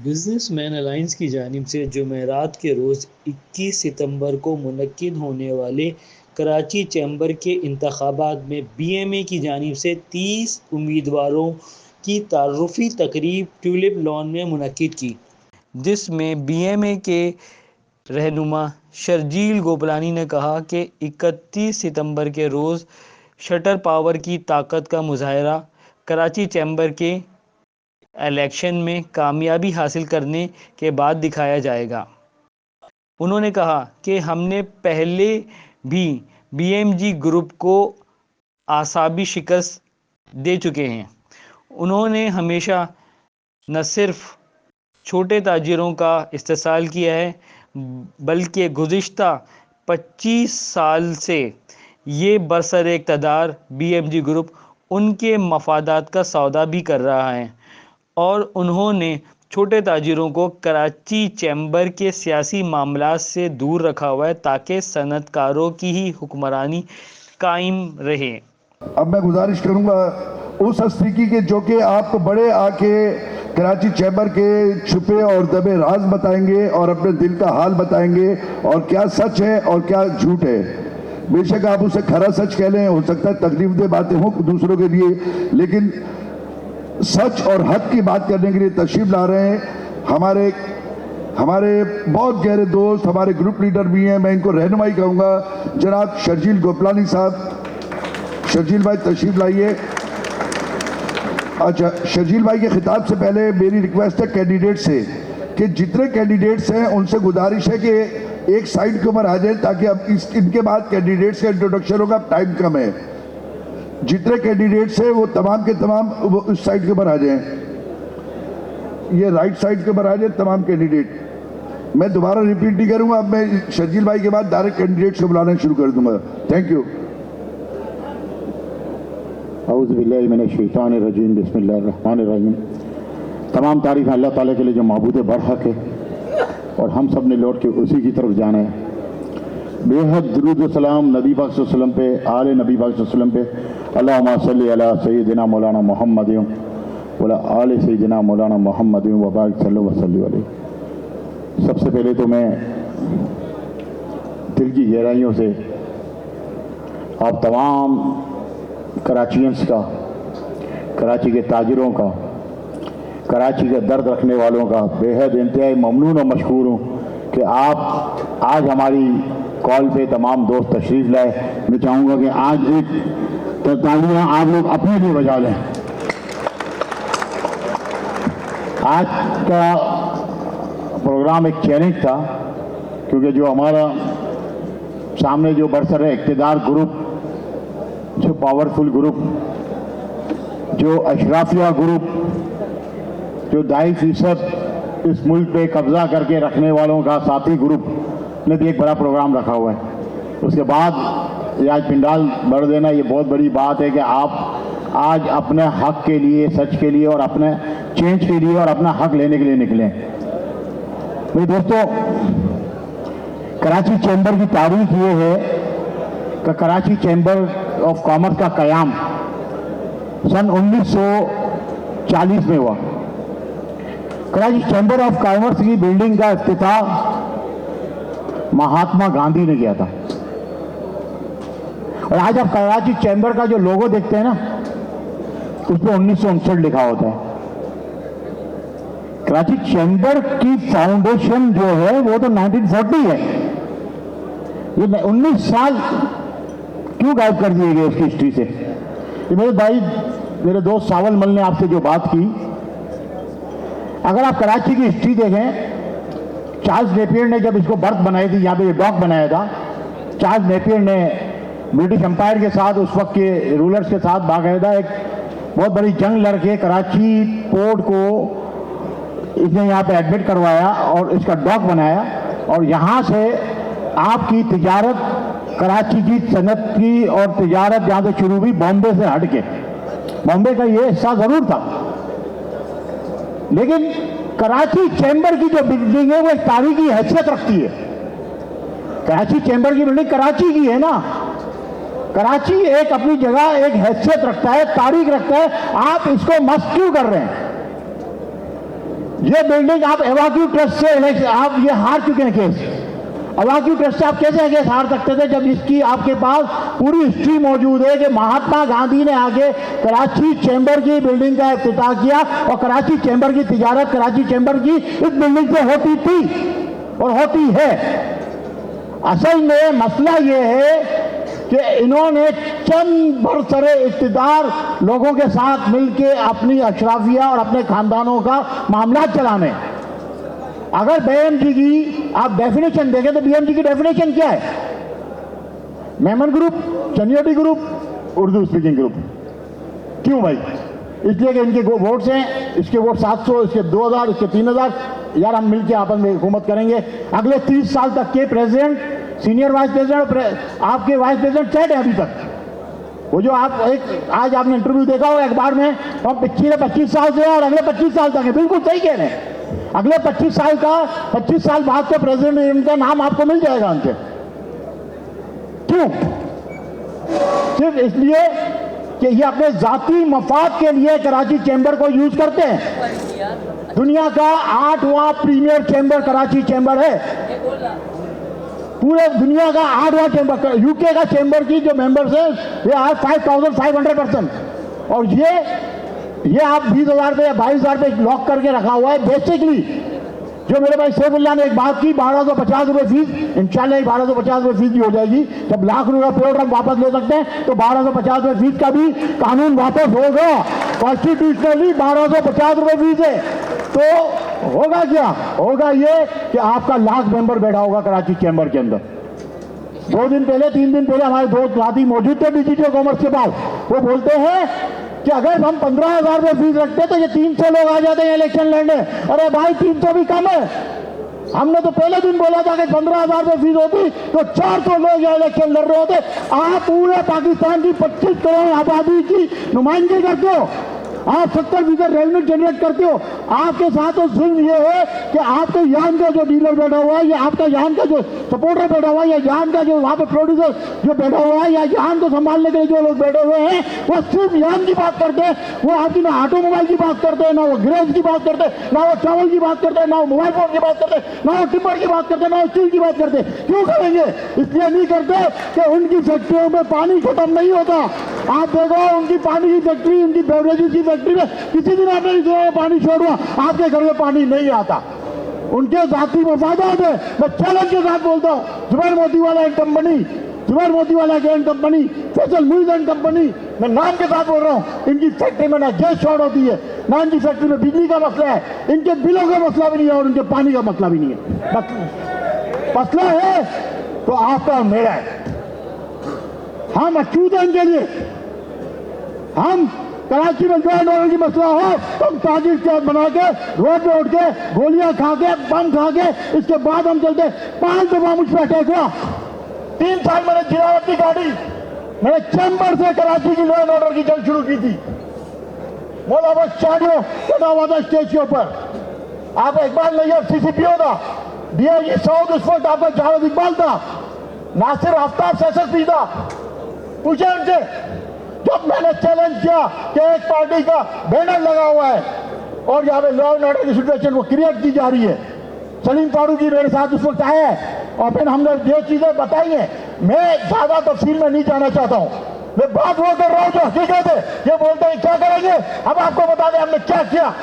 Businessman alliance की जानिब से जुमेरात के रोज़ 21 सितंबर को मुनक्किद होने वाले कराची चैम्बर के इंतखाबात में बीएमए की जानिब से 30 उम्मीदवारों की तारुफ़ी तकरीब ट्यूलिप लॉन में मुनक्किद की, जिसमें बीएमए के रहनुमा शर्जील गोपलानी ने कहा कि 31 सितंबर के रोज़ शटर पावर की ताकत का मुजाहरा कराची चैम्बर के इलेक्शन में कामयाबी हासिल करने के बाद दिखाया जाएगा। उन्होंने कहा कि हमने पहले भी बीएमजी ग्रुप को आसाबी शिकस्त दे चुके हैं। उन्होंने हमेशा न सिर्फ छोटे ताजिरों का इस्तेसाल किया है, बल्कि गुज़िश्ता 25 साल से ये बरसर इक़्तिदार बीएमजी ग्रुप उनके मफादात का सौदा भी कर रहा है और उन्होंने छोटे ताजिरों को कराची चैम्बर के सियासी मामलात से दूर रखा हुआ है ताकि सनतकारों की ही हुक्मरानी कायम रहे। अब मैं गुजारिश करूंगा उस हस्ती की कि जो कि आपको बड़े आके कराची चैम्बर के छुपे और दबे राज बताएंगे और अपने दिल का हाल बताएंगे और क्या सच है और क्या झूठ है। बेशक आप उसे खरा सच कह लें, हो सकता है तकलीफदेह बातें हों दूसरों के लिए, लेकिन सच और हक की बात करने के लिए तशरीफ ला रहे हैं हमारे बहुत गहरे दोस्त, हमारे ग्रुप लीडर भी हैं। मैं इनको रहनुमाई कहूँगा, जनाब शर्जील गोपलानी साहब। शर्जील भाई तशरीफ लाइए। अच्छा, शर्जील भाई के खिताब से पहले मेरी रिक्वेस्ट है कैंडिडेट से कि जितने कैंडिडेट्स हैं उनसे गुजारिश है कि एक साइड के ऊपर आ जाए ताकि अब इनके बाद कैंडिडेट्स का इंट्रोडक्शन होगा, टाइम कम है। जितने कैंडिडेट्स हैं वो तमाम के तमाम वो उस साइड के ऊपर आ जाएं, ये राइट साइड के ऊपर आ जाए तमाम कैंडिडेट। मैं दोबारा रिपीट नहीं करूंगा, अब मैं शर्जील भाई के बाद डायरेक्ट कैंडिडेट्स को बुलाना शुरू कर दूंगा। Thank you. औज़ु बिल्लाहि मिनश शैतानिर रजीम, बिस्मिल्लाहिर रहमानिर रहीम। तमाम तारीफ़ अल्लाह ताला के लिए जो माबूद बरहक है और हम सब ने लौट के उसी की तरफ जाना है। बेहद दुरूद व सलाम नबी पाक सल्लल्लाहु अलैहि वसल्लम पे, आले नबी पाक सल्लल्लाहु अलैहि वसल्लम पे। अल्लाहुम्मा सल्लि अला सय्यिदिना मौलाना मुहम्मद व अला आले सय्यिदिना मौलाना मुहम्मद व बारिक सल्लल्लाहु अलैहि। सबसे पहले तो मैं दिल की गहराइयों से आप तमाम कराचियंस का, कराची के ताजिरों का, कराची के दर्द रखने वालों का बेहद इंतहाई ममनून और मशकूर हूँ कि आप आज हमारी कॉल पे तमाम दोस्त तशरीफ़ लाए। मैं चाहूँगा कि आज एक तालियाँ आप लोग अपने लिए बजा लें। आज का प्रोग्राम एक चैलेंज था क्योंकि जो हमारा सामने जो बरसर इक़्तिदार ग्रुप, जो पावरफुल ग्रुप, जो अशराफिया ग्रुप, जो 2.5% इस मुल्क पे कब्जा करके रखने वालों का साथी ग्रुप ने भी एक बड़ा प्रोग्राम रखा हुआ है। उसके बाद ये आज पिंडाल भर देना, ये बहुत बड़ी बात है कि आप आज अपने हक के लिए, सच के लिए और अपने चेंज के लिए और अपना हक लेने के लिए निकले। मेरे दोस्तों, कराची चैम्बर की तारीख ये है कि कराची चैम्बर ऑफ कॉमर्स का क़याम सन 1940 में हुआ। कराची चैम्बर ऑफ कॉमर्स की बिल्डिंग का इफ्तिताह महात्मा गांधी ने किया था और आज आप कराची चैम्बर का जो लोगो देखते हैं ना, उस पर 1959 लिखा होता है। कराची चैम्बर की फाउंडेशन जो है वो तो 1940 है। ये 19 साल क्यों गायब कर दिए गए उसकी हिस्ट्री से? ये मेरे भाई, मेरे दोस्त सावल मल ने आपसे जो बात की, अगर आप कराची की हिस्ट्री देखें, चार्ल्स नेपियर ने जब इसको बर्थ बनाई थी, यहाँ पे डॉक बनाया था, चार्ल्स नेपियर ने ब्रिटिश एम्पायर के साथ, उस वक्त के रूलर्स के साथ बाकायदा एक बहुत बड़ी जंग लड़के कराची पोर्ट को इसने यहाँ पे एडमिट करवाया और इसका डॉक बनाया और यहाँ से आपकी तिजारत, कराची की सनत की और तिजारत जहाँ से शुरू हुई बॉम्बे से हट के, बॉम्बे का ये हिस्सा जरूर था, लेकिन कराची चैम्बर की जो बिल्डिंग है वो एक तारीखी हैसियत रखती है। कराची चैम्बर की बिल्डिंग कराची की है ना, कराची एक अपनी जगह एक हैसियत रखता है, तारीख रखता है। आप इसको मस्त क्यों कर रहे हैं? ये बिल्डिंग आप एवाक्यू ट्रस्ट से आप ये हार चुके हैं केस। एवाक्यू ट्रस्ट से आप कैसे केस हार सकते थे जब इसकी आपके पास पूरी हिस्ट्री मौजूद है कि महात्मा गांधी ने आगे कराची चैम्बर की बिल्डिंग का इफ्तिताह किया और कराची चैम्बर की तिजारत कराची चैम्बर की इस बिल्डिंग से होती थी और होती है। असल में मसला ये है कि इन्होंने चंद बरसरे इक़्तिदार लोगों के साथ मिलकर अपनी अशराफिया और अपने खानदानों का मामला चलाने। अगर बीएमजी की आप डेफिनेशन देखें तो बीएमजी की डेफिनेशन क्या है? Memon group, Chinioti group, Urdu speaking group. क्यों भाई? इसलिए कि इनके वोट्स हैं, इसके वोट 700, इसके 2000, इसके 3000। यार हम मिलकर आपस में हुकूमत करेंगे। अगले 30 साल तक के प्रेसिडेंट, सीनियर वाइस प्रेसिडेंट, आपके वाइस प्रेसिडेंट सेट है अभी तक। वो जो आप एक आज आपने इंटरव्यू देखा हो अखबार में, तो हम पिछले 25 साल से और अगले 25 साल तक है। बिल्कुल सही कह रहे हैं। अगले 25 साल बाद तो प्रेसिडेंट इनका नाम आपको मिल जाएगा उनसे। क्यों? सिर्फ इसलिए कि ये अपने जाती मफाद के लिए कराची चैम्बर को यूज करते हैं। दुनिया का 8वां प्रीमियर चैम्बर कराची चैम्बर है। पूरे दुनिया का 8वां चैम्बर। यूके का चैम्बर की जो मेंबर्स है ये आर 5500%। और ये आप 20,000 रुपये या 22,000 रुपये लॉक करके रखा हुआ है। बेसिकली जो मेरे भाई सैफुल्लाह ने एक बात की, 1250 रुपये फीस, इंशाल्लाह 1250 रुपये फीस भी हो जाएगी। जब लाख रुपये पेट्रोल हम वापस ले सकते हैं तो 1250 रुपये फीस का भी कानून वापस होगा। कॉन्स्टिट्यूशनली 1250 रुपये फीस है। तो होगा क्या? होगा ये कि आपका लाख मेंबर बैठा होगा कराची चैम्बर के अंदर। 2 दिन पहले 3 दिन पहले हमारे दोस्त साथी मौजूद थे डिजिटल कॉमर्स के पास। वो बोलते हैं कि अगर हम 15,000 रुपये फीस रखते तो ये 300 लोग आ जाते हैं इलेक्शन लड़ने। अरे भाई 300 भी कम है। हमने तो पहले दिन बोला था कि 15,000 रुपये फीस होती तो 400 लोग यहाँ इलेक्शन लड़ रहे होते। आप पूरे पाकिस्तान की 25 करोड़ आबादी की नुमाइंदगी करते हो। आप 70% रेवेन्यू जनरेट करते हो। आपके साथ तो जुल्म ये है कि आपके यहाँ का जो डीलर बैठा हुआ है या आपका यहाँ का जो सपोर्टर बैठा हुआ है या यहाँ का जो वहाँ पे प्रोड्यूसर जो बैठा हुआ है या यहाँ को संभालने के लिए जो लोग बैठे हुए हैं वो सिर्फ यहाँ की बात करते हैं। वो आपकी ना ऑटोमोबाइल की बात करते हैं, ना वो गैरेज की बात करते हैं, ना वो चावल की बात करते हैं, ना वो मोबाइल फोन की बात करते हैं, ना वो टिम्बर की बात करते हैं, ना वो स्टील की बात करते हैं। क्यों करेंगे? इसलिए नहीं करते कि उनकी फैक्ट्रियों में पानी खत्म नहीं होता। आप देखो उनकी पानी की फैक्ट्री, उनकी बेवरेजेस की फैक्ट्री में किसी दिन आपने पानी छोड़ा, आपके घर में पानी नहीं आता। उनके जाती मफादात है। मैं चैलेंज के साथ बोलता हूँ, Zubair Motiwala and company, Zubair Motiwala and company, Faisal Muiz and company, मैं नाम के साथ बोल रहा हूँ, इनकी फैक्ट्री में ना गैस शॉर्ट होती है, ना इनकी फैक्ट्री में बिजली का मसला है, इनके बिलों का मसला भी नहीं है और इनके पानी का मसला भी नहीं है। मसला है तो आपका और मेरा है। हम अछूत हैं इनके लिए। हम कराची में जो लोगों की मसला हो तो हम ताजिर चाट बना के रोड पे उठ के गोलियां खा के बम खा के इसके बाद हम चलते। 5 दफा मुझ पर अटैक हुआ। 3 साल मैंने जिरावती गाड़ी मैंने चैम्बर से कराची की लॉ एंड ऑर्डर की जंग शुरू की थी। मौलाना चाडियो चढ़ा हुआ था स्टेज के ऊपर। आप इकबाल नैयर सीसीपीओ था, डीआईजी साउथ उस वक्त आपका जावेद इकबाल था, नासिर आफ्ताब एसएसपी था। पूछे उनसे, जब मैंने चैलेंज किया कि एक पार्टी का बैनर लगा हुआ है और यहाँ पे लॉ एंड ऑर्डर की सिचुएशन वो क्रिएट की जा रही है, सलीम फारूकी मेरे साथ उस वक्त आया है और फिर हमने जो चीजें बताई हैं, मैं ज्यादा तफसील में नहीं जाना चाहता हूँ। मैं बात वो कर रहा हूँ जो हकीकत है। ये बोलते हैं क्या करेंगे, अब आपको बता दें हमने क्या किया।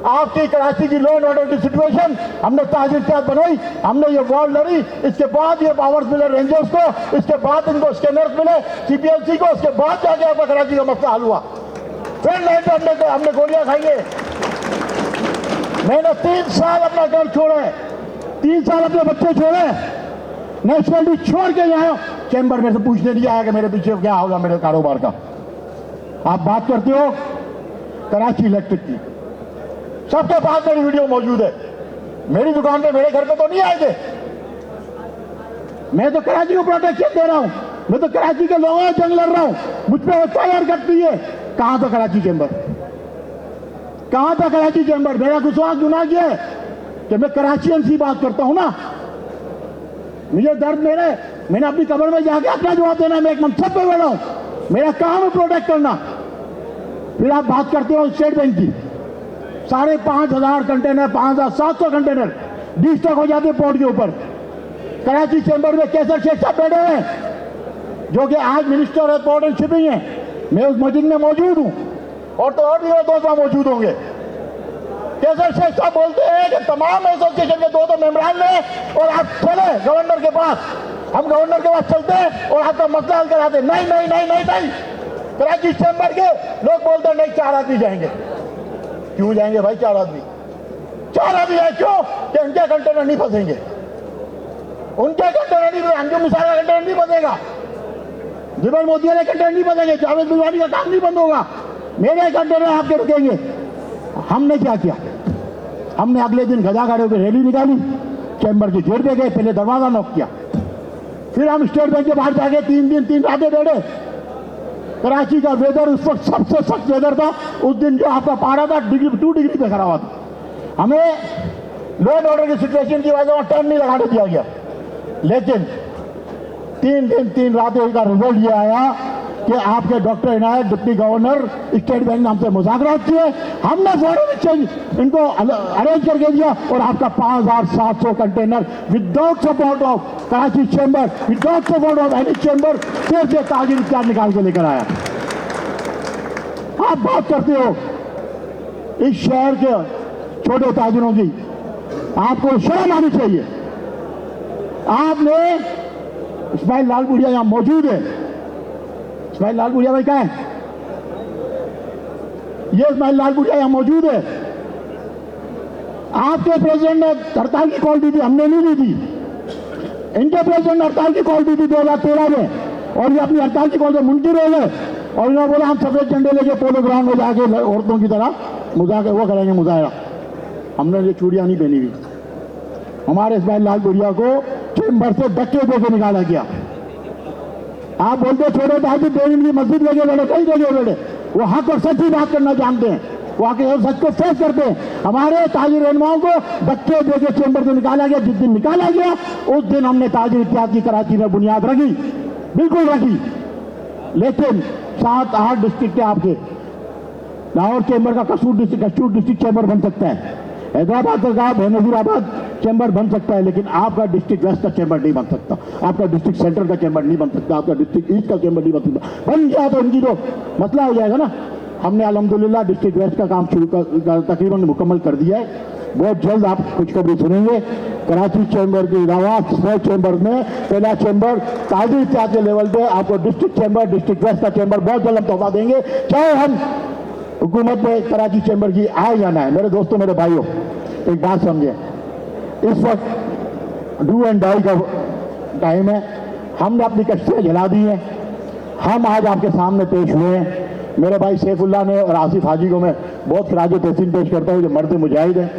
आपकी कराची की लॉ एंड ऑर्डर की सिचुएशन हमने ताजिर चाट बनाई, हमने ये वॉर लड़ी, इसके बाद ये पावर्स मिले रेंजर्स को, इसके बाद इनको स्कैनर्स मिले सीपीएलसी को, उसके बाद जाके आपका कराची का मसला हल हुआ। फिर नाइट हमने गोलियां खाई। मैंने 3 साल अपना घर छोड़े, 3 साल अपने बच्चे छोड़े, नेशनलिटी छोड़ के यहाँ चैम्बर में से पूछने नहीं आया कि मेरे पीछे क्या होगा मेरे कारोबार का। आप बात करते हो कराची इलेक्ट्रिक की, सबके पास मेरी वीडियो मौजूद है। मेरी दुकान पे मेरे घर पे तो नहीं आए थे। मैं तो कराची को प्रोटेक्शन दे रहा हूं, मैं तो कराची के लोगों से जंग लड़ रहा हूं। मुझ पर एफआईआर करती है। कहां था कराची चैम्बर, कहां था कराची चैम्बर? मेरा गुस्सा गुनाह किया है कि मैं कराचियन सी बात करता हूं ना। मुझे दर्द मेरे, मैंने अपनी कब्र में जाके अपना जवाब देना। मैं एक मनसब पे बैठा हूं, मेरा काम है प्रोटेक्ट करना। फिर आप बात करते हो स्टेट बैंक की। 5,500 कंटेनर, 5,700 कंटेनर डिस्टक हो जाते पोर्ट के ऊपर। कराची चैम्बर में कैसर शेख साहब बैठे हैं जो कि आज मिनिस्टर है पोर्ट एंड शिपिंग है। मैं उस मस्जिद में मौजूद हूँ और तो और भी दोस्त वहाँ मौजूद होंगे। कैसर शेख साहब बोलते हैं कि तमाम एसोसिएशन के 2 मेंबरान ने और आप चले गवर्नर के पास, हम गवर्नर के पास चलते हैं और आपका मसला हल कराते। नहीं नहीं नहीं नहीं नहीं, कराची चैम्बर के लोग बोलते हैं नहीं 4 आदमी जाएंगे। क्यों जाएंगे भाई 4 आदमी? 4 आदमी है क्यों? कि उनके कंटेनर नहीं फंसेंगे, उनके कंटेनर नहीं, अंजुम मिसाल का कंटेनर नहीं फंसेगा, जुबैर मोदी के कंटेनर नहीं फंसेंगे, जावेद बिलवानी का काम नहीं बंद होगा, मेरे कंटेनर आपके रुकेंगे। हमने क्या किया? हमने अगले दिन गधा गाड़ियों की रैली निकाली, चैम्बर के गेट पे गए, पहले दरवाजा नॉक किया, फिर हम स्टेट बैंक के बाहर जाके 3 दिन 3 रातें बैठे। कराची का वेदर उस वक्त सबसे सख्त वेदर था। उस दिन जो आपका पारा था 2 डिग्री पे खड़ा हुआ था। हमें लॉ एंड ऑर्डर की सिचुएशन की वजह से टर्न नहीं लगाने दिया गया, लेकिन 3 दिन 3 रातें का रिजल्ट ये आया कि आपके डॉक्टर इनायत डिप्टी गवर्नर स्टेट बैंक ने हमसे मुज़ाकरात किए, हमने फौरन एक्सचेंज इनको अरेंज करके दिया और आपका 5,700 container without support of Karachi chamber, without support of any chamber, फिर से ताजिर इख्तियार निकाल के लेकर आया। आप बात करते हो इस शहर के छोटे ताजिरों की, आपको शर्म आनी चाहिए। आपने इस्माइल लाल बुढ़िया यहां मौजूद है, इस्माइल लाल बुढ़िया भाई कहाँ है? ये इस्माइल लाल बुढ़िया यहां मौजूद है। आपके प्रेसिडेंट ने हड़ताल की कॉल दी थी, हमने नहीं दी थी। इनके प्रेसिडेंट ने हड़ताल की कॉल दी थी 2013 में और ये अपनी हड़ताल की कॉल से मुनकिर हो गए और इन्होंने बोला हम सफेद झंडे लेके पोलो ग्राउंड में जाके औरतों की तरह वो करेंगे मुजाहरा। हमने ये चूड़ियां नहीं पहनी हुई। हमारे इस्माइल लाल बुढ़िया को चैम्बर से धक्के देकर निकाला गया। आप बोलते छोटे ताजिर देवीन की मस्जिद लगे बैठे, कई जगह बैठे, वो हक और सच्ची बात करना जानते हैं, वो आके सच को फेस करते हैं। हमारे ताजिर रहनुमाओं को धक्के देकर चैम्बर से निकाला गया। जिस दिन निकाला गया उस दिन हमने ताजिर इत्तेहाद की कराची में बुनियाद रखी, बिल्कुल रखी। लेकिन 7-8 डिस्ट्रिक्ट आपके, लाहौर चैम्बर का कसूर डिस्ट्रिक्ट चैम्बर बन सकता है, हैदराबाद का बेनजीराबाद चैम्बर बन सकता है, लेकिन आपका डिस्ट्रिक्ट वेस्ट का चैम्बर नहीं बन सकता, आपका डिस्ट्रिक्ट सेंटर का चैम्बर नहीं बन सकता, आपका डिस्ट्रिक्ट ईस्ट का चैम्बर नहीं बन सकता। बन गया तो इनकी तो मसला हो जाएगा ना। हमने अल्हम्दुलिल्लाह डिस्ट्रिक्ट वेस्ट का काम शुरू तकरीबन मुकम्मल कर दिया है। बहुत जल्द आप खुशखबरी सुनेंगे। कराची चैम्बर के अलावा स्मॉल चैम्बर में पहला चैम्बर ताजिर इत्तेहाद के लेवल पे आपको डिस्ट्रिक्ट चैम्बर, डिस्ट्रिक्ट वेस्ट का चैम्बर बहुत जल्द हम तोहफा देंगे, चाहे हम हुकूमत में कराची चैम्बर की आए या ना है। मेरे दोस्तों, मेरे भाइयों, एक बात समझे, इस वक्त डू एंड डाई का टाइम है। हमने अपनी कश्तियाँ जला दी हैं, हम आज आपके सामने पेश हुए हैं। मेरे भाई सैफुल्लाह ने और आसिफ हाजी को मैं बहुत खराज तहसीन पेश करता हूँ, जो मर्द मुजाहिद हैं।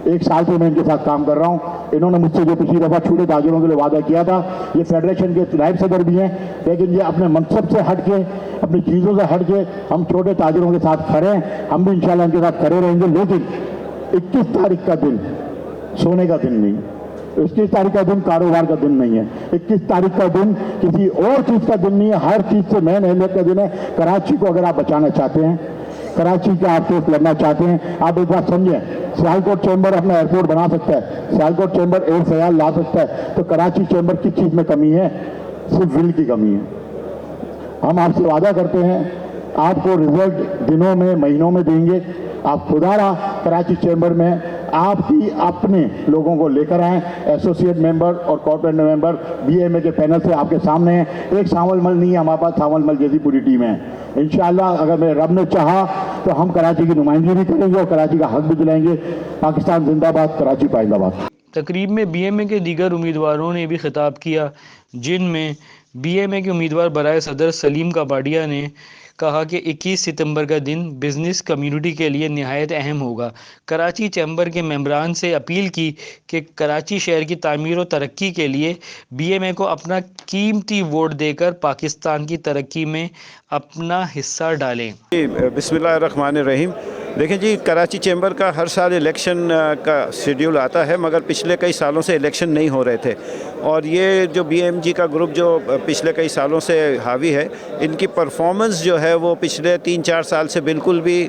1 साल से मैं इनके साथ काम कर रहा हूँ। इन्होंने मुझसे जो पिछली दफ़ा छोटे ताजिरों के लिए वादा किया था, ये फेडरेशन के नायब सदर भी हैं, लेकिन ये अपने मनसब से हट के, अपनी चीज़ों से हट के हम छोटे ताजिरों के साथ खड़े हैं। हम भी इंशाल्लाह इनके साथ खड़े रहेंगे। लेकिन 21 तारीख का दिन सोने का दिन नहीं, 21 तारीख का दिन कारोबार का दिन नहीं है, 21 तारीख का दिन किसी और चीज़ का दिन नहीं है, हर चीज़ से मेन अहमियत का दिन है। कराची को अगर आप बचाना चाहते हैं, कराची का आप केस लड़ना चाहते हैं, आप एक बात समझें, सियालकोट चैम्बर अपना एयरपोर्ट बना सकता है, सियालकोट चैम्बर एयर ख्याल ला सकता है, तो कराची चैम्बर किस चीज़ में कमी है? सिर्फ विल की कमी है। हम आपसे वादा करते हैं, आपको रिजल्ट दिनों में, महीनों में देंगे। आप खुदारा कराची चैम्बर में आपकी अपने लोगों को लेकर आएँ, एसोसिएट मेंबर और कॉर्पोरेट मेंबर बीएमए के पैनल से आपके सामने हैं। एक सावल मल नहीं है हमारे पास, सावल मल जैसी पूरी टीम है। इंशाअल्लाह अगर मेरे रब ने चाहा तो हम कराची की नुमाइंदगी भी करेंगे और कराची का हक भी दिलाएंगे। पाकिस्तान जिंदाबाद, कराची पाइंदाबाद। तकरीब में बीएमए के दीगर उम्मीदवारों ने भी खिताब किया, जिनमें बीएमए के उम्मीदवार बराए सदर सलीम कापाडिया ने कहा कि 21 सितंबर का दिन बिज़नेस कम्युनिटी के लिए निहायत अहम होगा। कराची चैम्बर के मेंबरान से अपील की कि कराची शहर की तामीर और तरक्की के लिए बीएमए को अपना कीमती वोट देकर पाकिस्तान की तरक्की में अपना हिस्सा डालें। बिस्मिल्लाहिर्रहमानिर्रहीम। देखें जी, कराची चैम्बर का हर साल इलेक्शन का शेड्यूल आता है, मगर पिछले कई सालों से इलेक्शन नहीं हो रहे थे। और ये जो बीएमजी का ग्रुप जो पिछले कई सालों से हावी है, इनकी परफॉर्मेंस जो है वो पिछले 3-4 साल से बिल्कुल भी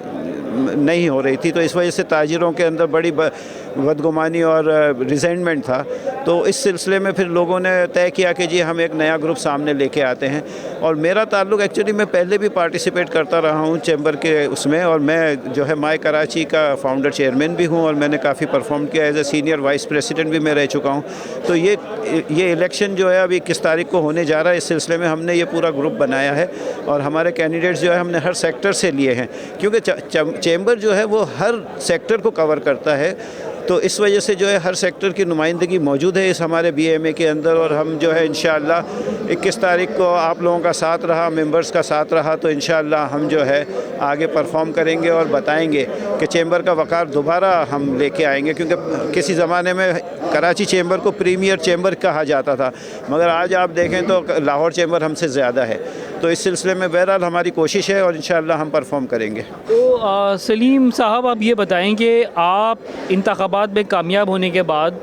नहीं हो रही थी, तो इस वजह से ताजिरों के अंदर बड़ी बदगुमानी और रिजेंटमेंट था। तो इस सिलसिले में फिर लोगों ने तय किया कि जी हम एक नया ग्रुप सामने लेके आते हैं। और मेरा ताल्लुक़ एक्चुअली मैं पहले भी पार्टिसिपेट करता रहा हूँ चैम्बर के उसमें, और मैं जो है माय कराची का फाउंडर चेयरमैन भी हूँ, और मैंने काफ़ी परफॉर्म किया, as a senior vice president भी मैं रह चुका हूँ। तो ये इलेक्शन जो है अभी 21 तारीख को होने जा रहा है, इस सिलसिले में हमने ये पूरा ग्रुप बनाया है, और हमारे कैंडिडेट्स जो है हमने हर सेक्टर से लिए हैं, क्योंकि चैम्बर जो है वो हर सेक्टर को कवर करता है। तो इस वजह से जो है हर सेक्टर की नुमाइंदगी मौजूद है इस हमारे BMA के अंदर। और हम जो है इंशाअल्लाह 21 तारीख को आप लोगों का साथ रहा, मेंबर्स का साथ रहा, तो इंशाअल्लाह हम जो है आगे परफॉर्म करेंगे और बताएंगे कि चैम्बर का वक़ार दोबारा हम लेके आएंगे। क्योंकि किसी ज़माने में कराची चैम्बर को प्रीमियर चैम्बर कहा जाता था, मगर आज आप देखें तो लाहौर चैम्बर हमसे ज़्यादा है। तो इस सिलसिले में बहरहाल हमारी कोशिश है और इंशाअल्लाह हम परफॉर्म करेंगे। तो सलीम साहब, आप ये बताएं कि आप इंतखाबात में कामयाब होने के बाद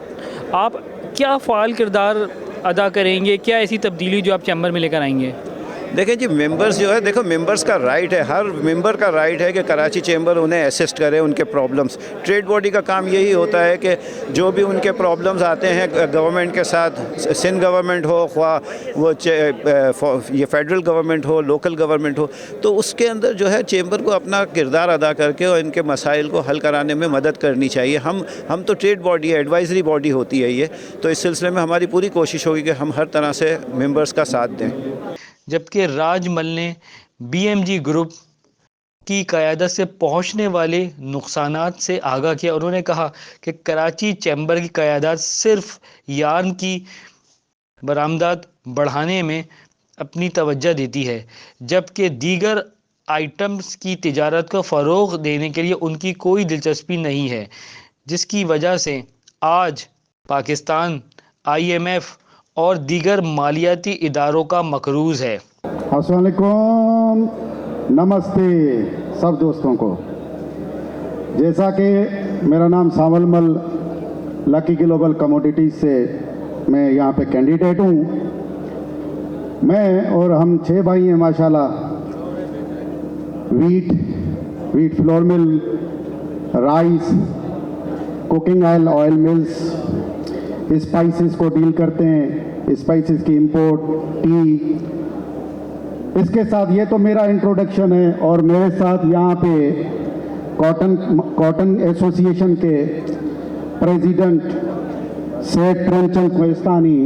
आप क्या फ़ाल किरदार अदा करेंगे, क्या ऐसी तब्दीली जो आप चैम्बर में लेकर आएंगे? देखें जी, मेंबर्स जो है, देखो मेंबर्स का राइट है, हर मेंबर का राइट है कि कराची चैम्बर उन्हें असिस्ट करे उनके प्रॉब्लम्स। ट्रेड बॉडी का काम यही होता है कि जो भी उनके प्रॉब्लम्स आते हैं गवर्नमेंट के साथ, सिंध गवर्नमेंट हो, ख्वा वो ये फेडरल गवर्नमेंट हो, लोकल गवर्नमेंट हो, तो उसके अंदर जो है चैम्बर को अपना किरदार अदा करके और इनके मसाइल को हल कराने में मदद करनी चाहिए। हम तो ट्रेड बॉडी है, एडवाइजरी बॉडी होती है ये, तो इस सिलसिले में हमारी पूरी कोशिश होगी कि हम हर तरह से मेंबर्स का साथ दें। जबकि राजमल ने BMG ग्रुप की क़यादत से पहुंचने वाले नुकसानात से आगाह किया। उन्होंने कहा कि कराची चैम्बर की क़यादत सिर्फ यार्न की बरामदात बढ़ाने में अपनी तवज्जो देती है, जबकि दीगर आइटम्स की तिजारत को फ़रोग़ देने के लिए उनकी कोई दिलचस्पी नहीं है, जिसकी वजह से आज पाकिस्तान IMF और दीगर मालियाती इदारों का मकरूज़ है। अस्सलाम वालेकुम, नमस्ते सब दोस्तों को। जैसा कि मेरा नाम सावल मल, लकी ग्लोबल कमोडिटीज़ से मैं यहाँ पे कैंडिडेट हूँ। मैं और हम 6 भाई हैं माशाल्लाह। Wheat flour mill, rice, cooking oil mills, spices को डील करते हैं, स्पाइसेस की इंपोर्ट, टी। इसके साथ ये तो मेरा इंट्रोडक्शन है, और मेरे साथ यहाँ पे कॉटन एसोसिएशन के प्रेसिडेंट सेठ प्रेमचंद कोहिस्तानी,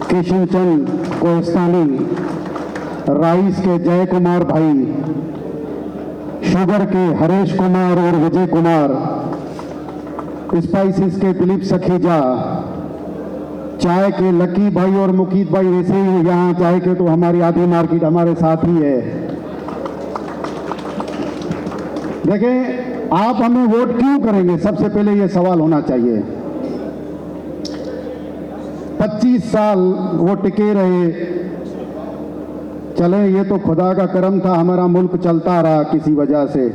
किशन चंद कोहिस्तानी, राइस के जय कुमार भाई, शुगर के हरेश कुमार और विजय कुमार, स्पाइसेस के दिलीप सखीजा, चाय के लकी भाई और मुकीद भाई। वैसे ही यहाँ चाय के तो हमारी आधी मार्केट हमारे साथ ही है। देखें, आप हमें वोट क्यों करेंगे, सबसे पहले ये सवाल होना चाहिए। 25 साल वो टिके रहे, चले, ये तो खुदा का करम था, हमारा मुल्क चलता रहा किसी वजह से।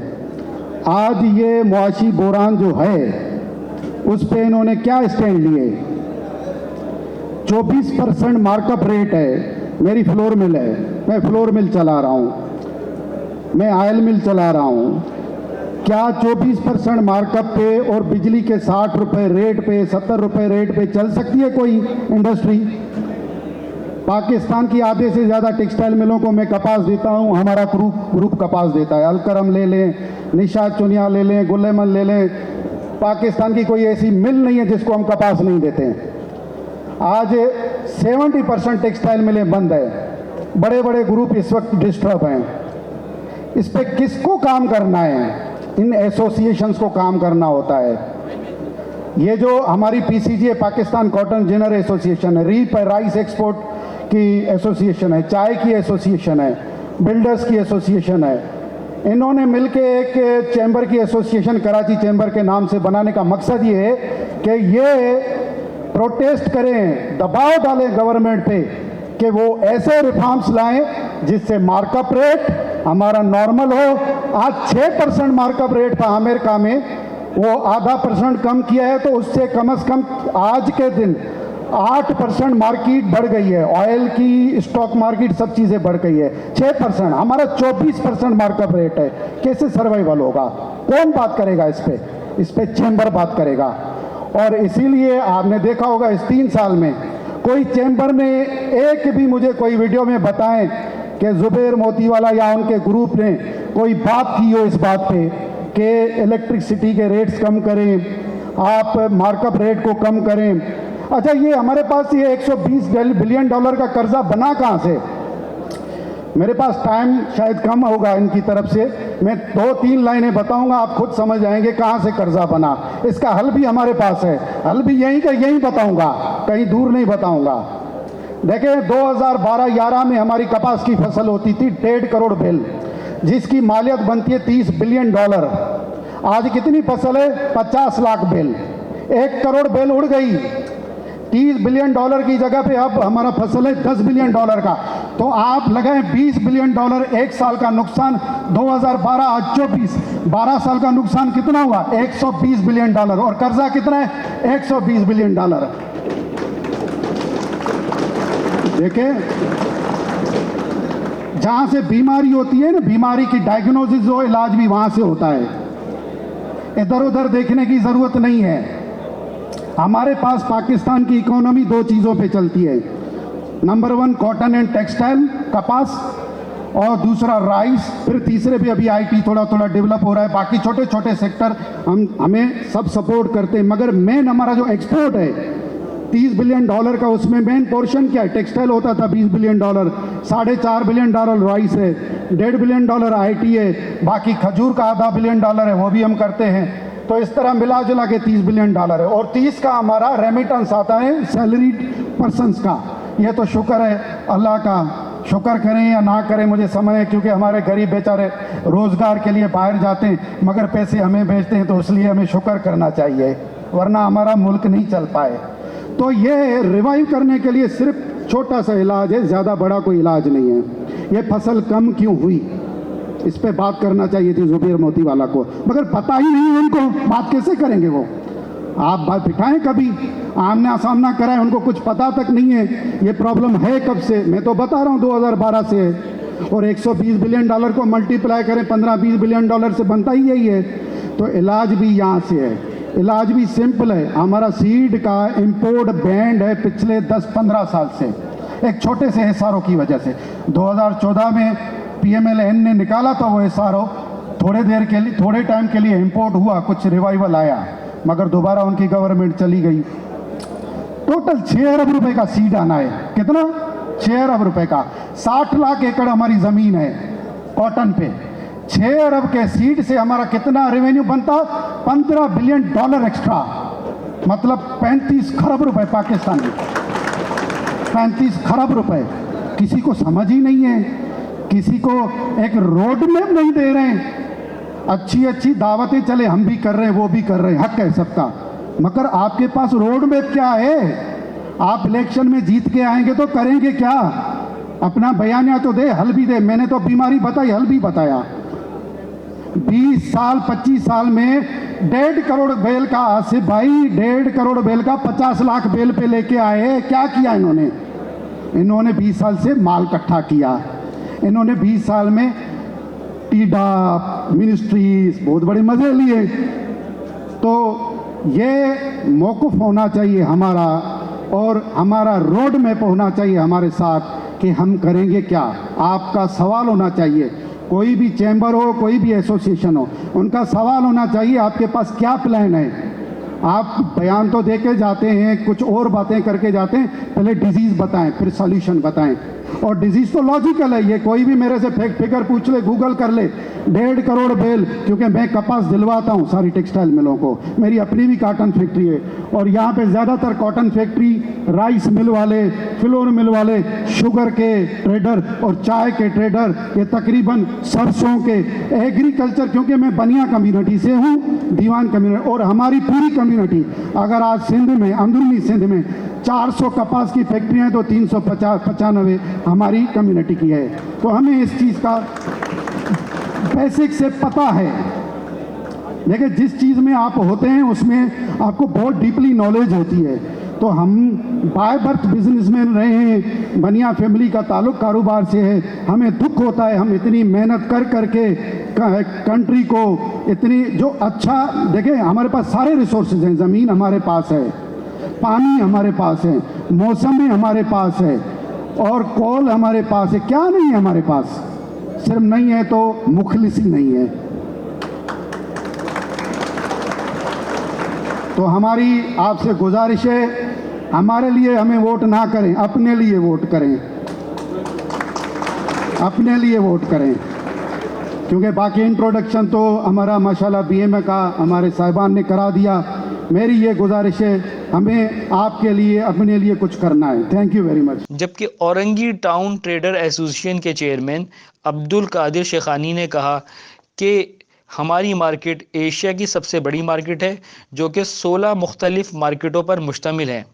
आज ये मुआशी बुहरान जो है उस पे इन्होंने क्या स्टैंड लिए? 24% मार्कअप रेट है। मेरी फ्लोर मिल है, मैं फ्लोर मिल चला रहा हूँ, मैं ऑयल मिल चला रहा हूँ। क्या 24% मार्कअप पे और बिजली के 60 रुपये रेट पे, 70 रुपये रेट पे चल सकती है कोई इंडस्ट्री? पाकिस्तान की आधे से ज़्यादा टेक्सटाइल मिलों को मैं कपास देता हूँ, हमारा ग्रुप कपास देता है। अलकरम ले लें, निशात चुनिया ले लें, गुलेमन ले लें, पाकिस्तान की कोई ऐसी मिल नहीं है जिसको हम कपास नहीं देते हैं। आज 70% टेक्सटाइल मिलें बंद है। बड़े बड़े ग्रुप इस वक्त डिस्टर्ब हैं। इस पे किसको काम करना है? इन एसोसिएशंस को काम करना होता है। ये जो हमारी PCG Pakistan cotton zener association है, रीप है, राइस एक्सपोर्ट की एसोसिएशन है, चाय की एसोसिएशन है, बिल्डर्स की एसोसिएशन है, इन्होंने मिलके एक चैम्बर की एसोसिएशन कराची चैम्बर के नाम से बनाने का मकसद ये है कि ये प्रोटेस्ट करें, दबाव डालें गवर्नमेंट पे कि वो ऐसे रिफॉर्म्स लाएं जिससे मार्कअप रेट हमारा नॉर्मल हो। आज 6% मार्कअप रेट था अमेरिका में, वो 0.5% कम किया है, तो उससे कम से कम आज के दिन 8% मार्केट बढ़ गई है, ऑयल की स्टॉक मार्केट सब चीज़ें बढ़ गई है। 6%, हमारा 24% मार्कअप रेट है। कैसे सर्वाइवल होगा? कौन बात करेगा इस पे चैम्बर बात करेगा। और इसीलिए आपने देखा होगा इस 3 साल में कोई चैम्बर ने एक भी मुझे कोई वीडियो में बताएं कि जुबैर मोतीवाला या उनके ग्रुप ने कोई बात की हो इस बात पे कि इलेक्ट्रिसिटी के रेट्स कम करें, आप मार्कअप रेट को कम करें। अच्छा, ये हमारे पास ये 120 बिलियन डॉलर का कर्जा बना कहाँ से? मेरे पास टाइम शायद कम होगा इनकी तरफ से, मैं 2-3 लाइनें बताऊंगा, आप खुद समझ जाएंगे कहाँ से कर्जा बना। इसका हल भी हमारे पास है, हल भी यहीं का यहीं बताऊंगा, कहीं दूर नहीं बताऊंगा। देखें, 2012-11 में हमारी कपास की फसल होती थी 1.5 करोड़ बेल, जिसकी मालियत बनती है 30 बिलियन डॉलर। आज कितनी फसल है? 50 लाख बेल। 1 करोड़ बेल उड़ गई। 30 बिलियन डॉलर की जगह पे अब हमारा फसल है 10 बिलियन डॉलर का। तो आप लगाएं 20 बिलियन डॉलर एक साल का नुकसान। 2012 आज 24, 12 साल का नुकसान कितना हुआ? 120 बिलियन डॉलर। और कर्जा कितना है? 120 बिलियन डॉलर। देखें, जहां से बीमारी होती है ना, बीमारी की डायग्नोसिस हो, इलाज भी वहां से होता है। इधर उधर देखने की जरूरत नहीं है। हमारे पास पाकिस्तान की इकोनॉमी 2 चीज़ों पे चलती है। नंबर 1 कॉटन एंड टेक्सटाइल, कपास, और दूसरा राइस, फिर तीसरे भी अभी आईटी थोड़ा थोड़ा डेवलप हो रहा है। बाकी छोटे छोटे सेक्टर हमें सब सपोर्ट करते हैं, मगर मेन हमारा जो एक्सपोर्ट है 30 बिलियन डॉलर का, उसमें मेन पोर्शन क्या है? टेक्सटाइल होता था 20 billion dollar, 4.5 billion dollar rice है, 1.5 बिलियन डॉलर आईटी है, बाकी खजूर का आधा बिलियन डॉलर है, वो भी हम करते हैं। तो इस तरह मिला जुला के 30 बिलियन डॉलर है। और 30 का हमारा रेमिटेंस आता है सैलरीड पर्सनस का। ये तो शुक्र है, अल्लाह का शुक्र करें या ना करें मुझे समझ है, क्योंकि हमारे गरीब बेचारे रोज़गार के लिए बाहर जाते हैं मगर पैसे हमें भेजते हैं, तो इसलिए हमें शुक्र करना चाहिए, वरना हमारा मुल्क नहीं चल पाए। तो ये रिवाइव करने के लिए सिर्फ छोटा सा इलाज है, ज़्यादा बड़ा कोई इलाज नहीं है। ये फसल कम क्यों हुई, इस पे बात करना चाहिए थी जुबैर मोतीवाला को, मगर पता ही नहीं उनको, बात कैसे करेंगे वो? आप बात बिठाएं, कभी आमना सामना कराएं, उनको कुछ पता तक नहीं है ये प्रॉब्लम है कब से। मैं तो बता रहा हूँ 2012 से है। और 120 बिलियन डॉलर को मल्टीप्लाई करें 15-20 बिलियन डॉलर से, बनता ही यही है। तो इलाज भी यहाँ से है, इलाज भी सिंपल है। हमारा सीड का इम्पोर्ट बैंड है पिछले 10-15 साल से, एक छोटे से एसआरओ की वजह से। 2014 में PMLN ने निकाला था वो एसआरओ, थोड़े टाइम के लिए इंपोर्ट हुआ, कुछ रिवाइवल आया, मगर दोबारा उनकी गवर्नमेंट चली गई। टोटल 6 अरब रुपए का सीड आना है। कितना? 6 अरब रुपए का। 60 लाख एकड़ हमारी ज़मीन है कॉटन पे। 6 अरब के सीड से हमारा कितना रेवेन्यू बनता? 15 बिलियन डॉलर एक्स्ट्रा, मतलब 35 खरब रुपए पाकिस्तान में। 35 खरब रुपए किसी को समझ ही नहीं है, किसी को एक रोड मैप नहीं दे रहे हैं। अच्छी अच्छी दावतें चले, हम भी कर रहे हैं, वो भी कर रहे हैं, हक है सबका, मगर आपके पास रोड मैप क्या है? आप इलेक्शन में जीत के आएंगे तो करेंगे क्या? अपना बयानिया तो दे, हल भी दे। मैंने तो बीमारी बताई, हल भी बताया। 20 साल 25 साल में 1.5 करोड़ बेल का, आसिफ भाई 1.5 करोड़ बेल का 50 लाख बेल पे लेके आए। क्या किया इन्होंने? इन्होंने 20 साल से माल इकट्ठा किया। इन्होंने 20 साल में टीडा, मिनिस्ट्रीज, बहुत बड़े मजे लिए। तो ये मौक़िफ़ होना चाहिए हमारा, और हमारा रोड मैप होना चाहिए हमारे साथ कि हम करेंगे क्या। आपका सवाल होना चाहिए, कोई भी चैम्बर हो, कोई भी एसोसिएशन हो, उनका सवाल होना चाहिए आपके पास क्या प्लान है। आप बयान तो दे के जाते हैं, कुछ और बातें करके जाते हैं, पहले डिजीज़ बताएं फिर सॉल्यूशन बताएं। और डिजीज़ तो लॉजिकल है, ये कोई भी मेरे से फिगर पूछ ले, गूगल कर ले। 1.5 करोड़ बेल, क्योंकि मैं कपास दिलवाता हूँ सारी टेक्सटाइल मिलों को, मेरी अपनी भी कॉटन फैक्ट्री है। और यहाँ पे ज़्यादातर कॉटन फैक्ट्री, राइस मिल वाले, फ्लोर मिल वाले, शुगर के ट्रेडर और चाय के ट्रेडर, ये तकरीबन सरसों के, एग्रीकल्चर, क्योंकि मैं बनिया कम्युनिटी से हूँ, दीवान कम्युनिटी, और हमारी पूरी कम्युनिटी, अगर आज सिंध में, अंदरूनी सिंध में 400 कपास की फैक्ट्रियाँ हैं तो 395 हमारी कम्युनिटी की है। तो हमें इस चीज़ का बेसिक से पता है। देखिए, जिस चीज़ में आप होते हैं उसमें आपको बहुत डीपली नॉलेज होती है। तो हम बाय बर्थ बिजनेसमैन रहे हैं, बनिया फैमिली का ताल्लुक कारोबार से है, हमें दुख होता है हम इतनी मेहनत कर करके कंट्री को इतनी जो अच्छा देखें, हमारे पास सारे रिसोर्सेज हैं, ज़मीन हमारे पास है, पानी हमारे पास है, मौसमी हमारे पास है और कोल हमारे पास है, क्या नहीं है हमारे पास? सिर्फ नहीं है तो मुखलिसी नहीं है। तो हमारी आपसे गुजारिश है, हमारे लिए हमें वोट ना करें, अपने लिए वोट करें, अपने लिए वोट करें, क्योंकि बाकी इंट्रोडक्शन तो हमारा माशाल्लाह बीएमए का हमारे साहिबान ने करा दिया। मेरी ये गुजारिश है, हमें आपके लिए अपने लिए कुछ करना है। Thank you very much. जबकि औरंगी टाउन ट्रेडर एसोसिएशन के चेयरमैन अब्दुल कादिर शेखानी ने कहा कि हमारी मार्केट एशिया की सबसे बड़ी मार्केट है, जो कि 16 मुख्तलिफ मार्केटों पर मुश्तमिल है,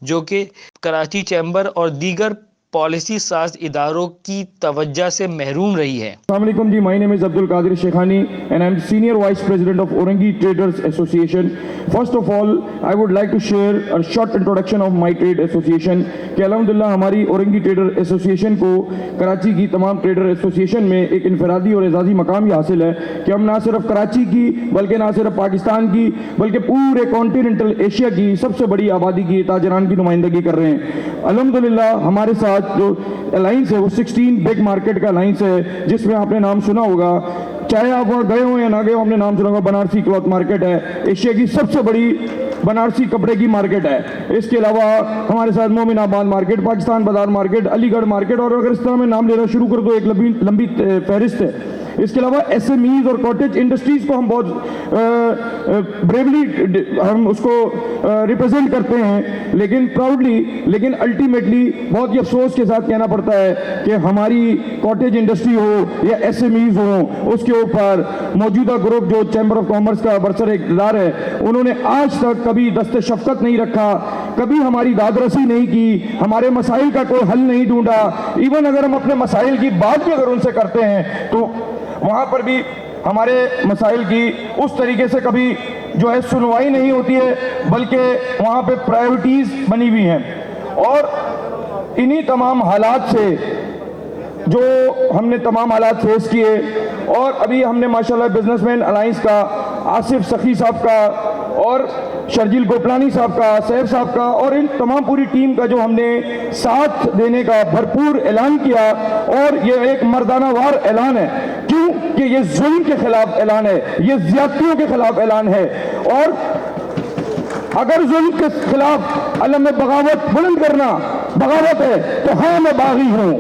जो कि कराची चैम्बर और दीगर पॉलिसी साज इदारों की तवज्जो से महरूम रही है। Assalamualaikum ji, my name is Abdul Qadir Shekhani and I am Senior Vice President of Orangi Traders Association. First of all, I would like to share a short introduction of my trade association कि अल्हम्दुलिल्लाह हमारी Orangi trader association को कराची की तमाम trader association में एक इनफरादी और एजाज़ी मकाम ये हासिल है कि हम ना सिर्फ कराची की बल्कि ना सिर्फ पाकिस्तान की बल्कि पूरे कॉन्टिनेंटल एशिया की सबसे बड़ी आबादी की ताजरान की नुमाइंदगी कर रहे हैं। अल्हम्दुलिल्लाह हमारे साथ जो अलाइंस है वो 16 बिग मार्केट का अलाइंस है, जिसमें आपने नाम सुना होगा, चाहे आप वहाँ गए हो या ना गए हो, हमने नाम सुना होगा, बनारसी क्लॉथ मार्केट है, एशिया की सबसे बड़ी बनारसी कपड़े की मार्केट है। इसके अलावा हमारे साथ मोमिनाबाद मार्केट, पाकिस्तान बाजार मार्केट, अलीगढ़ मार्केट, और अगर इस तरह मैं नाम लेना शुरू कर दो एक लंबी फहरिस्त है। इसके अलावा एसएमईज और कॉटेज इंडस्ट्रीज को हम बहुत ब्रेवली हम उसको रिप्रेजेंट करते हैं, लेकिन प्राउडली, लेकिन अल्टीमेटली बहुत ही अफसोस के साथ कहना पड़ता है कि हमारी कॉटेज इंडस्ट्री हो या एसएमईज हो, उसके ऊपर मौजूदा ग्रुप जो चैम्बर ऑफ कॉमर्स का बरसर इक़्तिदार है, उन्होंने आज तक कभी दस्ते शफ़क़त नहीं रखा, कभी हमारी दादरसी नहीं की, हमारे मसाइल का कोई हल नहीं ढूंढा। इवन अगर हम अपने मसाइल की बात भी अगर उनसे करते हैं तो वहाँ पर भी हमारे मसाइल की उस तरीके से कभी जो है सुनवाई नहीं होती है, बल्कि वहाँ पे प्रायोरिटीज़ बनी हुई हैं। और इन्हीं तमाम हालात से जो हमने तमाम हालात फेस किए, और अभी हमने माशाल्लाह बिजनेसमैन अलायंस का आसिफ सखी साहब का और शर्जील गोपलानी साहब का, सैफ साहब का और इन तमाम पूरी टीम का जो हमने साथ देने का भरपूर ऐलान किया, और ये एक मर्दानावार ऐलान है। क्यों कि ये जुल्म के खिलाफ ऐलान है, ये ज्यादतियों के खिलाफ ऐलान है। और अगर जुल्म के खिलाफ अलम में बगावत बुलंद करना बगावत है, तो हाँ मैं बागी हूँ,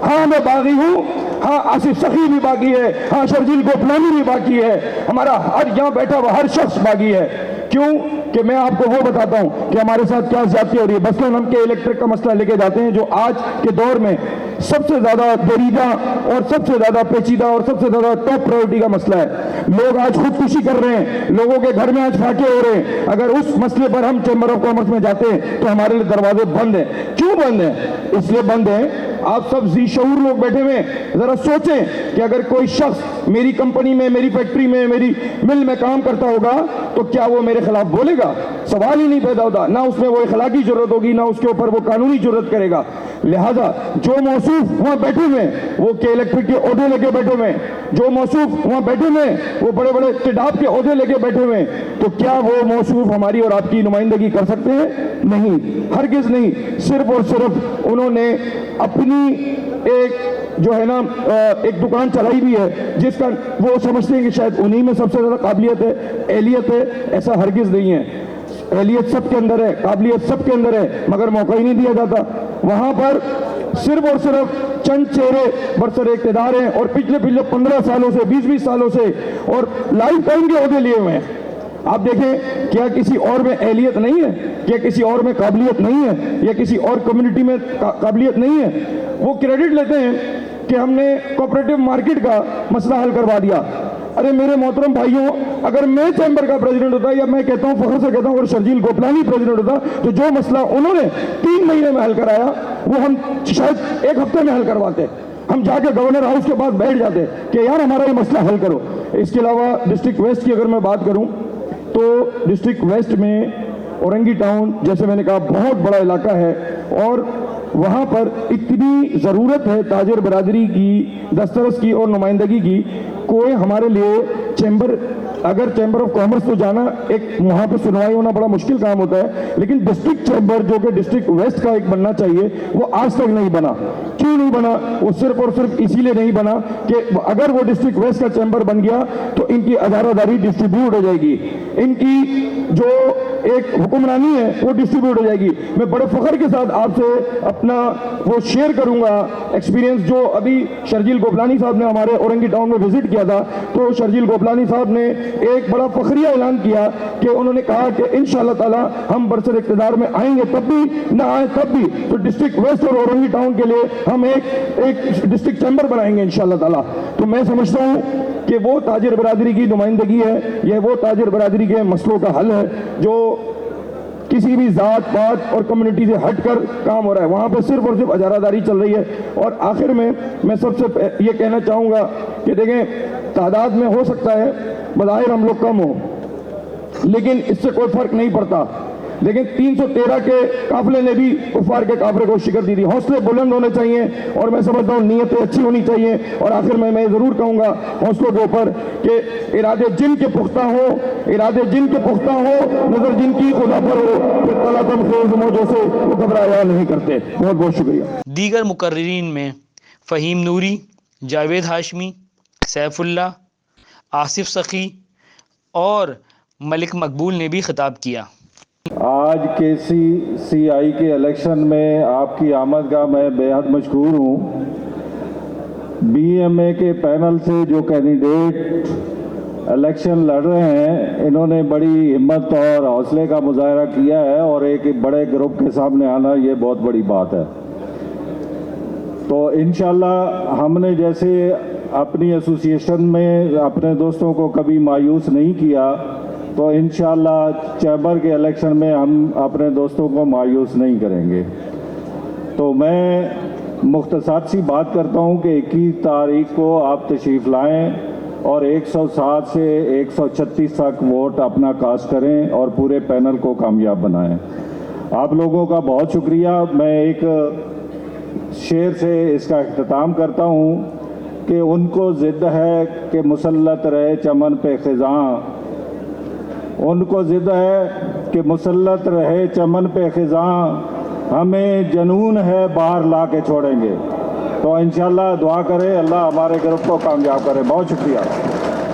हाँ मैं बागी हूँ, हाँ आसिफ सखी भी बागी है, हाँ शर्जील गोपलानी भी बागी है, हमारा हर यहाँ बैठा हुआ हर शख्स बागी है। क्यों कि मैं आपको वो बताता हूँ कि हमारे साथ क्या ज्यादती हो रही है। मसलन हम के इलेक्ट्रिक का मसला लेके जाते हैं, जो आज के दौर में सबसे ज्यादा दरीदा और सबसे ज्यादा पेचीदा और सबसे ज्यादा टॉप प्रायोरिटी का मसला है। लोग आज खुदकुशी कर रहे हैं, लोगों के घर में आज फाके हो रहे हैं। अगर उस मसले पर हम चैम्बर ऑफ कॉमर्स में जाते हैं तो हमारे लिए दरवाजे बंद हैं। क्यों बंद हैं? इसलिए बंद हैं, आप सब जी शऊर लोग बैठे हुए, जरा सोचें कि अगर कोई शख्स मेरी कंपनी में, मेरी फैक्ट्री में, मेरी मिल में काम करता होगा तो क्या वो मेरे खिलाफ बोलेगा? सवाल ही नहीं पैदा होता। ना उसमें वो इखलाकी जरूरत होगी, ना उसके ऊपर वो कानूनी जरूरत करेगा। लिहाजा जो मौसूफ वहाँ बैठे हुए, वो के इलेक्ट्रिक के ओहदे लेके बैठे हुए, जो मौसूफ वहाँ बैठे हुए, वो बड़े बड़े तिडाब के ओहदे लेके बैठे हुए, तो क्या वो मौसूफ हमारी और आपकी नुमाइंदगी कर सकते हैं? नहीं, हरगिज नहीं। सिर्फ और सिर्फ उन्होंने अपनी एक जो है ना एक दुकान चलाई भी है, जिसका वो समझते हैं कि शायद उन्हीं में सबसे ज्यादा काबिलियत है, एहलियत है। ऐसा हरगिज नहीं है। एहलियत सबके अंदर है, काबिलियत सबके अंदर है, मगर मौका ही नहीं दिया जाता। वहां पर सिर्फ और सिर्फ चंद चेहरे बरसर इक़्तिदार हैं, और पिछले 15 सालों से, 20-20 सालों से, और लाइफ टाइम के ओहदे लिए हुए हैं। आप देखें, क्या किसी और में एहलियत नहीं है? क्या किसी और में काबिलियत नहीं है? या किसी और कम्युनिटी में काबिलियत नहीं है? वो क्रेडिट लेते हैं कि हमने कोऑपरेटिव मार्केट का मसला हल करवा दिया। अरे मेरे मोहतरम भाइयों, अगर मैं चैम्बर का प्रेसिडेंट होता, या मैं कहता हूँ, फख्र से कहता हूँ, अगर शर्जील गोपलानी प्रेसिडेंट होता, तो जो मसला उन्होंने 3 महीने में हल कराया, वो हम शायद 1 हफ्ते में हल करवाते। हम जाके गवर्नर हाउस के पास बैठ जाते कि यार हमारा ये मसला हल करो। इसके अलावा डिस्ट्रिक्ट वेस्ट की अगर मैं बात करूँ तो डिस्ट्रिक्ट वेस्ट में औरंगी टाउन जैसे मैंने कहा बहुत बड़ा इलाका है और वहाँ पर इतनी ज़रूरत है ताजिर बरादरी की दस्तरस की और नुमाइंदगी की। कोई हमारे लिए चैम्बर, अगर चैम्बर ऑफ कॉमर्स तो जाना एक वहाँ पर सुनवाई होना बड़ा मुश्किल काम होता है, लेकिन डिस्ट्रिक्ट चैम्बर जो कि डिस्ट्रिक्ट वेस्ट का एक बनना चाहिए वो आज तक नहीं बना। क्यों नहीं बना? वो सिर्फ और सिर्फ इसीलिए नहीं बना कि अगर वो डिस्ट्रिक्ट वेस्ट का चैम्बर बन गया तो इनकी अदारादारी डिस्ट्रीब्यूट हो जाएगी, इनकी जो एक हुक्मरानी है वो डिस्ट्रीब्यूट हो जाएगी। मैं बड़े फख्र के साथ आपसे अपना वो शेयर करूंगा एक्सपीरियंस जो अभी शर्जील गोपलानी साहब ने हमारे औरंगी टाउन में विजिट किया था। तो शर्जील गोपलानी साहब ने एक बड़ा फखरिया ऐलान किया कि उन्होंने कहा कि इंशाअल्लाह ताला हम बरसर इक़्तिदार में आएंगे, तब भी ना आए तब भी तो डिस्ट्रिक्ट वेस्ट और औरंगी टाउन के लिए हम एक डिस्ट्रिक्ट चैम्बर बनाएंगे इंशाअल्लाह ताला। तो मैं समझता हूँ कि वो ताजिर बरादरी की नुमाइंदगी है, यह वो ताजिर बरादरी के मसलों का हल है जो किसी भी जात पात और कम्युनिटी से हटकर काम हो रहा है। वहाँ पर सिर्फ और सिर्फ अजारादारी चल रही है। और आखिर में मैं सबसे ये कहना चाहूँगा कि देखें, तादाद में हो सकता है बज़ाहिर हम लोग कम हो, लेकिन इससे कोई फर्क नहीं पड़ता। लेकिन 313 के काफिले ने भी कुफार के काफिले को शिकस्त दी थी। हौसले बुलंद होने चाहिए और मैं समझता हूँ नीयतें अच्छी होनी चाहिए। और आखिर में मैं ज़रूर कहूँगा हौसलों के ऊपर कि इरादे जिनके पुख्ता हो, इरादे जिनके पुख्ता हो, नजर जिनकी खुदा पर हो, फिर तला तुम खेज़ मौजों से घबराया नहीं करते। बहुत बहुत शुक्रिया। दीगर मुकर्रिरीन में फ़हीम नूरी, जावेद हाशमी, सैफुल्लाह, आसिफ सखी और मलिक मकबूल ने भी खिताब किया। आज KCCI के इलेक्शन में आपकी आमद का मैं बेहद मशकूर हूँ। BMA के पैनल से जो कैंडिडेट इलेक्शन लड़ रहे हैं, इन्होंने बड़ी हिम्मत और हौसले का मुजाहरा किया है और एक बड़े ग्रुप के सामने आना ये बहुत बड़ी बात है। तो इंशाल्लाह हमने जैसे अपनी एसोसिएशन में अपने दोस्तों को कभी मायूस नहीं किया, तो इंशाल्लाह चैम्बर के इलेक्शन में हम अपने दोस्तों को मायूस नहीं करेंगे। तो मैं मुख्तसर सी बात करता हूं कि 21 तारीख को आप तशरीफ़ लाएं और 107 से 136 तक वोट अपना कास्ट करें और पूरे पैनल को कामयाब बनाएं। आप लोगों का बहुत शुक्रिया। मैं एक शेर से इसका इख्तिताम करता हूं कि उनको ज़िद है कि मुसल्लत रहे चमन पे ख़िज़ां, उनको ज़िद है कि मुसल्लत रहे चमन पे ख़िज़ां, हमें जनून है बाहर ला के छोड़ेंगे। तो इंशाल्लाह दुआ करें अल्लाह हमारे ग्रुप को कामयाब करे। बहुत शुक्रिया।